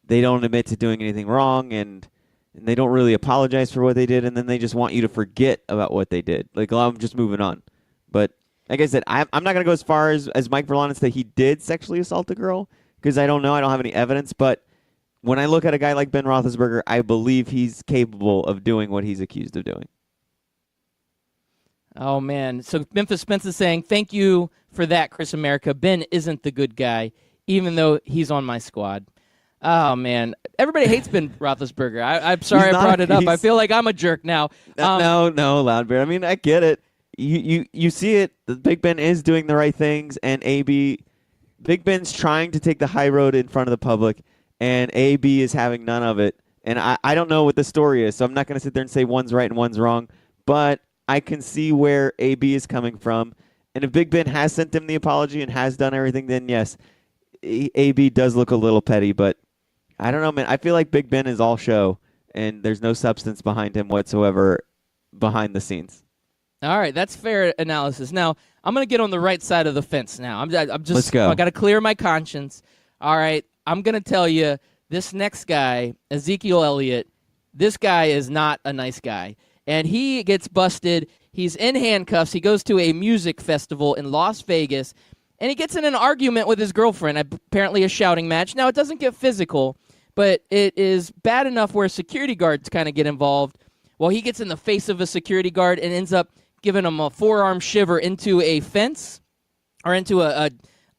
they don't admit to doing anything wrong, and they don't really apologize for what they did, and then they just want you to forget about what they did. Like, well, I'm just moving on. But like I said, I'm not going to go as far as Mike Verlon and say he did sexually assault a girl because I don't know. I don't have any evidence. But when I look at a guy like Ben Roethlisberger, I believe he's capable of doing what he's accused of doing.
Oh, man. So Memphis Spence is saying, thank you for that, Chris America. Ben isn't the good guy, even though he's on my squad. Oh, man. Everybody hates Ben Roethlisberger. I'm sorry I brought it up. I feel like I'm a jerk now.
No, Loudbear. I mean, I get it. You see it. The Big Ben is doing the right things, and Big Ben's trying to take the high road in front of the public, and AB is having none of it. And I don't know what the story is, so I'm not going to sit there and say one's right and one's wrong. But I can see where AB is coming from. And if Big Ben has sent him the apology and has done everything, then yes, AB does look a little petty. But I don't know, man. I feel like Big Ben is all show, and there's no substance behind him whatsoever behind the scenes.
All right, that's fair analysis. Now, I'm going to get on the right side of the fence now. I'm just
Let's go.
I got to clear my conscience. All right, I'm going to tell you this next guy, Ezekiel Elliott, this guy is not a nice guy. And he gets busted. He's in handcuffs. He goes to a music festival in Las Vegas, and he gets in an argument with his girlfriend, apparently a shouting match. Now, it doesn't get physical, but it is bad enough where security guards kind of get involved. Well, he gets in the face of a security guard and ends up giving him a forearm shiver into a fence or into a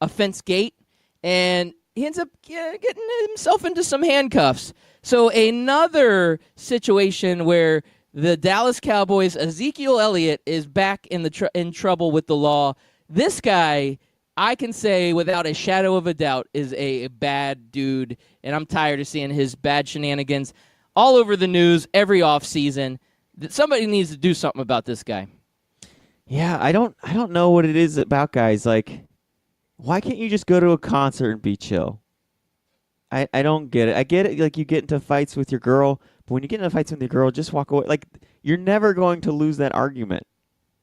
fence gate, and he ends up getting himself into some handcuffs. So another situation where the Dallas Cowboys, Ezekiel Elliott, is back in trouble with the law. This guy, I can say without a shadow of a doubt, is a bad dude, and I'm tired of seeing his bad shenanigans all over the news every offseason. Somebody needs to do something about this guy.
Yeah, I don't know what it is about guys. Like, why can't you just go to a concert and be chill? I don't get it. I get it, like you get into fights with your girl, but when you get into fights with your girl, just walk away. Like, you're never going to lose that argument,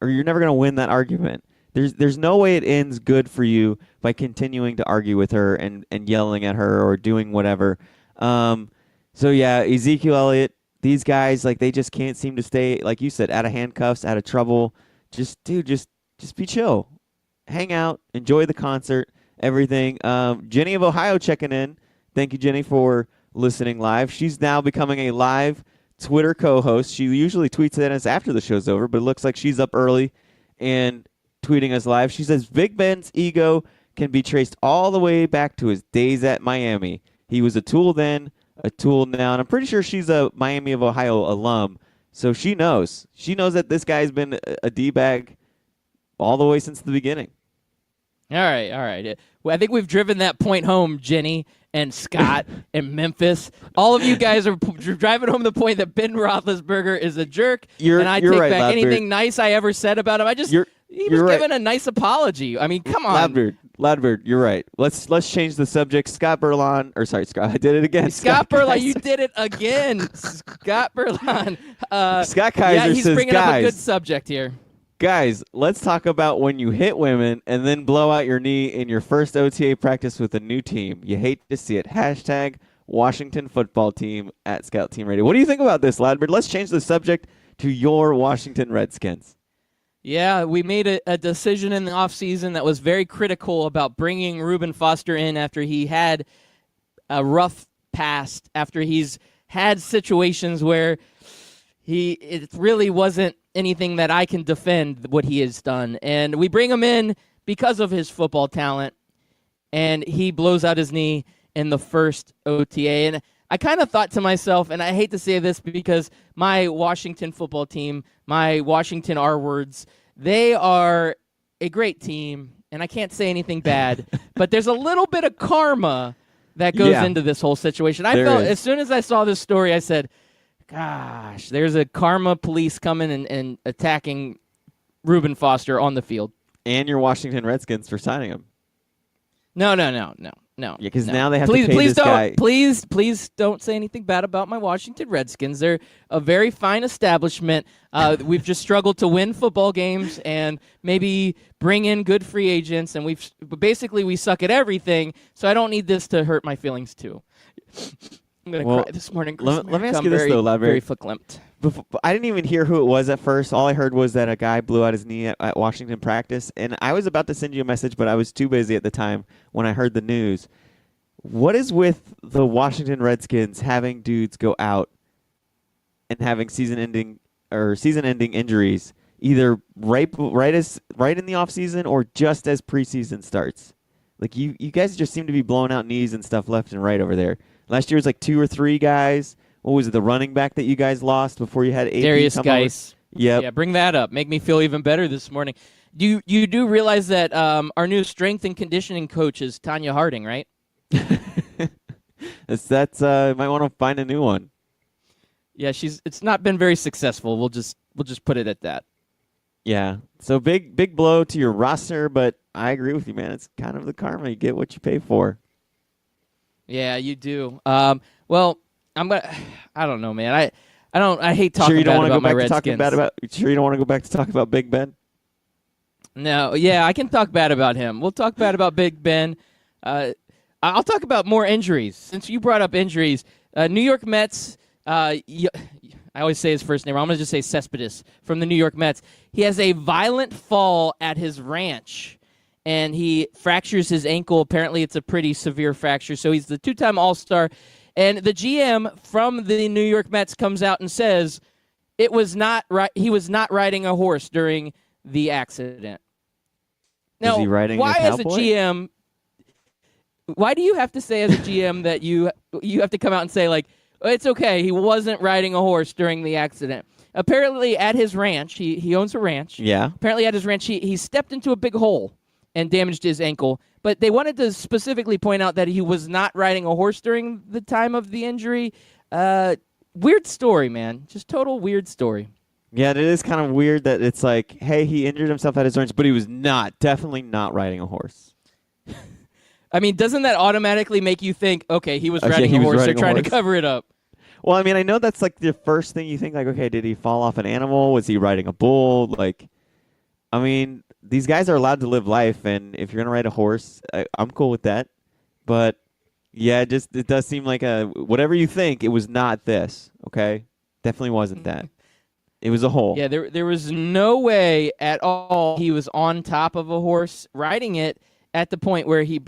or you're never going to win that argument. There's no way it ends good for you by continuing to argue with her and yelling at her or doing whatever. So yeah, Ezekiel Elliott, these guys, like, they just can't seem to stay, like you said, out of handcuffs, out of trouble. Just be chill. Hang out, enjoy the concert, everything. Jenny of Ohio checking in. Thank you, Jenny, for listening live. She's now becoming a live Twitter co-host. She usually tweets at us after the show's over, but it looks like she's up early and tweeting us live. She says, Big Ben's ego can be traced all the way back to his days at Miami. He was a tool then, a tool now, and I'm pretty sure she's a Miami of Ohio alum. So she knows. She knows that this guy's been a D-bag all the way since the beginning.
All right. Well, I think we've driven that point home, Jenny and Scott and Memphis. All of you guys are driving home the point that Ben Roethlisberger is a jerk, and I take
right,
back
Ladbeard.
anything nice I ever said about him. He was
right.
giving a nice apology. I mean, come on.
Ladbeard, you're right. Let's change the subject. Scott, I did it again.
Scott Berlon, you did it again. Scott Berlon.
Scott Kaiser
he's
says,
bringing up a good subject here.
Guys, let's talk about when you hit women and then blow out your knee in your first OTA practice with a new team. You hate to see it. Hashtag Washington football team at Scout Team Radio. What do you think about this, Ladbert? Let's change the subject to your Washington Redskins.
Yeah, we made a decision in the offseason that was very critical about bringing Reuben Foster in after he had a rough past, after he's had situations where it really wasn't anything that I can defend what he has done. And we bring him in because of his football talent, and he blows out his knee in the first OTA. And I kind of thought to myself, and I hate to say this because my Washington football team, my Washington R-words, they are a great team, and I can't say anything bad, but there's a little bit of karma that goes into this whole situation. I felt as soon as I saw this story, I said, gosh, there's a karma police coming and attacking Reuben Foster on the field.
And your Washington Redskins for signing him.
No.
Yeah, because now they have to pay
this
guy.
Please don't say anything bad about my Washington Redskins. They're a very fine establishment. We've just struggled to win football games and maybe bring in good free agents, and we suck at everything. So I don't need this to hurt my feelings too. I'm gonna cry this morning.
Let me ask you this though, Laverick.
Very verklempt.
I didn't even hear who it was at first. All I heard was that a guy blew out his knee at Washington practice, and I was about to send you a message, but I was too busy at the time when I heard the news. What is with the Washington Redskins having dudes go out and having season-ending injuries, either right in the offseason or just as preseason starts? Like you guys just seem to be blowing out knees and stuff left and right over there. Last year was like 2 or 3 guys. What was it, the running back that you guys lost before you had AP?
Darius Geis.
Yep.
Yeah, bring that up. Make me feel even better this morning. You do realize that our new strength and conditioning coach is Tanya Harding, right?
That's might want to find a new one.
Yeah, it's not been very successful. We'll just put it at that.
Yeah. So big blow to your roster, but I agree with you, man. It's kind of the karma. You get what you pay for.
Yeah, you do. Well, I don't know, man. I hate talking
Sure you don't
bad
want to
about
go
my
back to
Redskins.
talking bad about sure you don't want to go back to talk about Big Ben?
No, yeah, I can talk bad about him. We'll talk bad about Big Ben. I'll talk about more injuries. Since you brought up injuries, New York Mets, I always say his first name. I'm going to just say Cespedes from the New York Mets. He has a violent fall at his ranch, and he fractures his ankle. Apparently, it's a pretty severe fracture, so he's the two-time All-Star. And the GM from the New York Mets comes out and says he was not riding a horse during the accident. Now,
Is he riding
why
a
as a
cowboy?
GM, why do you have to say as a GM that you have to come out and say, like, it's okay, he wasn't riding a horse during the accident? Apparently at his ranch, he owns a ranch.
Yeah.
Apparently at his ranch, he stepped into a big hole and damaged his ankle. But they wanted to specifically point out that he was not riding a horse during the time of the injury. Weird story, man. Just total weird story.
Yeah, it is kind of weird that it's like, hey, he injured himself at his ranch, but he was definitely not riding a horse.
I mean, doesn't that automatically make you think, okay, he was
Okay,
riding
he
a
was
horse, they're
riding a
trying to
horse.
cover it up?
Well, I mean, I know that's like the first thing you think, like, okay, did he fall off an animal? Was he riding a bull? Like, I mean, these guys are allowed to live life, and if you're going to ride a horse, I'm cool with that. But, yeah, it does seem like whatever you think, it was not this, okay? Definitely wasn't that. It was a hole.
Yeah, there was no way at all he was on top of a horse riding it at the point where he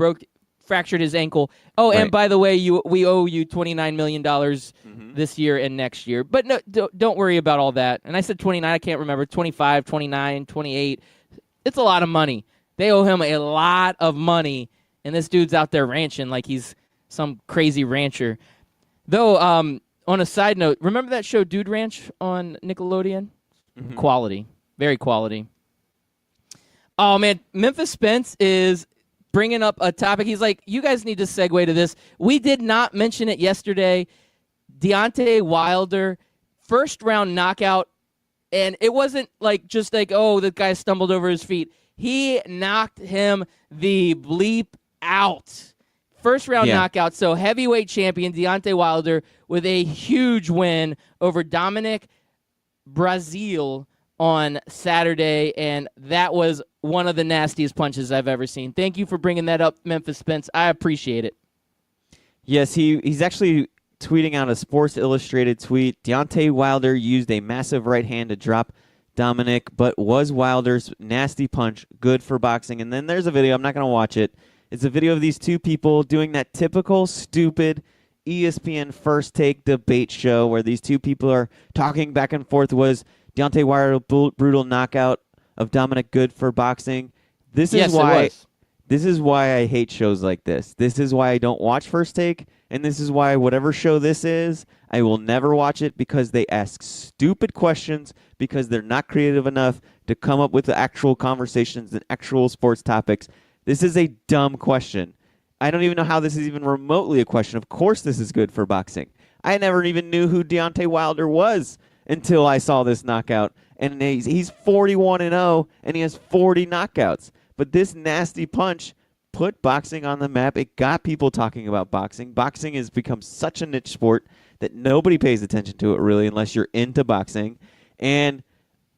fractured his ankle. Oh,
Right.
and by the way, we owe you $29 million this year and next year. But no, don't worry about all that. And I said 29, I can't remember, 25, 29, 28. It's a lot of money. They owe him a lot of money, and this dude's out there ranching like he's some crazy rancher. Though, on a side note, remember that show Dude Ranch on Nickelodeon?
Mm-hmm.
Quality. Very quality. Oh, man, Memphis Spence is bringing up a topic. He's like, you guys need to segue to this. We did not mention it yesterday. Deontay Wilder, first-round knockout, and it wasn't like just like, oh, the guy stumbled over his feet. He knocked him the bleep out. First-round knockout, so heavyweight champion Deontay Wilder with a huge win over Dominic Brazil on Saturday, and that was one of the nastiest punches I've ever seen. Thank you for bringing that up, Memphis Spence. I appreciate it.
Yes, he's actually tweeting out a Sports Illustrated tweet. Deontay Wilder used a massive right hand to drop Dominic, but was Wilder's nasty punch good for boxing? And then there's a video. I'm not going to watch it. It's a video of these two people doing that typical stupid ESPN First Take debate show where these two people are talking back and forth. Was Deontay Wilder brutal knockout of Dominic good for boxing? This is why I hate shows like this. This is why I don't watch First Take, and this is why whatever show this is, I will never watch it because they ask stupid questions because they're not creative enough to come up with the actual conversations and actual sports topics. This is a dumb question. I don't even know how this is even remotely a question. Of course this is good for boxing. I never even knew who Deontay Wilder was until I saw this knockout. And he's 41-0, and he has 40 knockouts. But this nasty punch put boxing on the map. It got people talking about boxing. Boxing has become such a niche sport that nobody pays attention to it really unless you're into boxing. And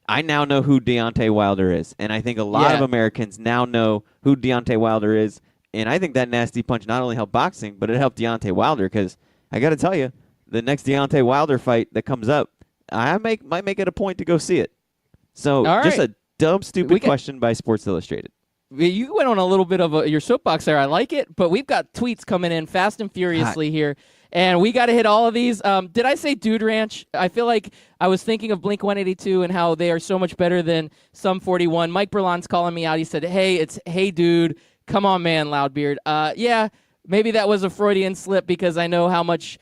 I now know who Deontay Wilder is, and I think a lot of Americans now know who Deontay Wilder is, and I think that nasty punch not only helped boxing, but it helped Deontay Wilder because I got to tell you, the next Deontay Wilder fight that comes up, I might make it a point to go see it. So just a dumb, stupid question by Sports Illustrated.
You went on a little bit of your soapbox there. I like it, but we've got tweets coming in fast and furiously here, and we got to hit all of these. Did I say Dude Ranch? I feel like I was thinking of Blink-182 and how they are so much better than Sum 41. Mike Berlon's calling me out. He said, hey, dude. Come on, man, Loudbeard. Yeah, maybe that was a Freudian slip because I know how much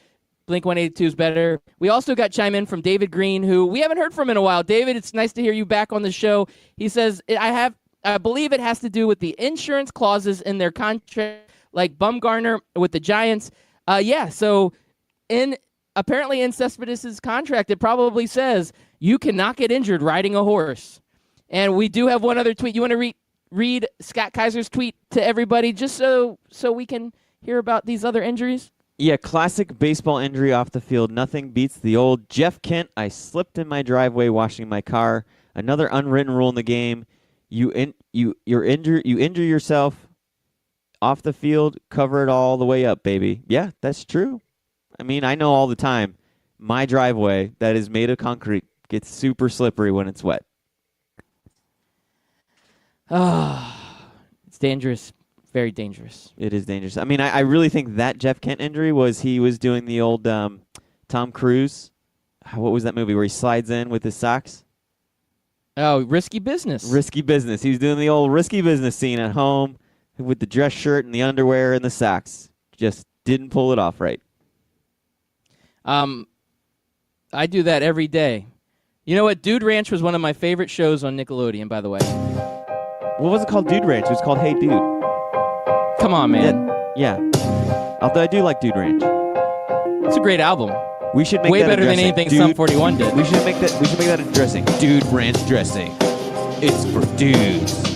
Blink-182 is better. We also got chime in from David Green, who we haven't heard from in a while. David, it's nice to hear you back on the show. He says, I believe it has to do with the insurance clauses in their contract, like Bumgarner with the Giants. Yeah. So apparently in Cespedes' contract, it probably says you cannot get injured riding a horse. And we do have one other tweet. You want to read Scott Kaiser's tweet to everybody just so we can hear about these other injuries?
Yeah, classic baseball injury off the field. Nothing beats the old Jeff Kent. I slipped in my driveway washing my car. Another unwritten rule in the game. You injure yourself off the field, cover it all the way up, baby. Yeah, that's true. I mean, I know all the time. My driveway that is made of concrete gets super slippery when it's wet.
It's dangerous. Very dangerous.
It is dangerous. I mean, I really think that Jeff Kent injury was he was doing the old Tom Cruise. What was that movie where he slides in with his socks?
Oh, Risky Business.
Risky Business. He was doing the old Risky Business scene at home with the dress shirt and the underwear and the socks. Just didn't pull it off right.
I do that every day. You know what? Dude Ranch was one of my favorite shows on Nickelodeon, by the way.
What was it called? Dude Ranch. It was called Hey Dude.
Come on, man.
Yeah. Although I do like Dude Ranch.
It's a great album.
We should make
way
that
better
a
than
dressing.
anything
Dude,
Sum 41 did.
We should make that a dressing. Dude Ranch dressing. It's for dudes.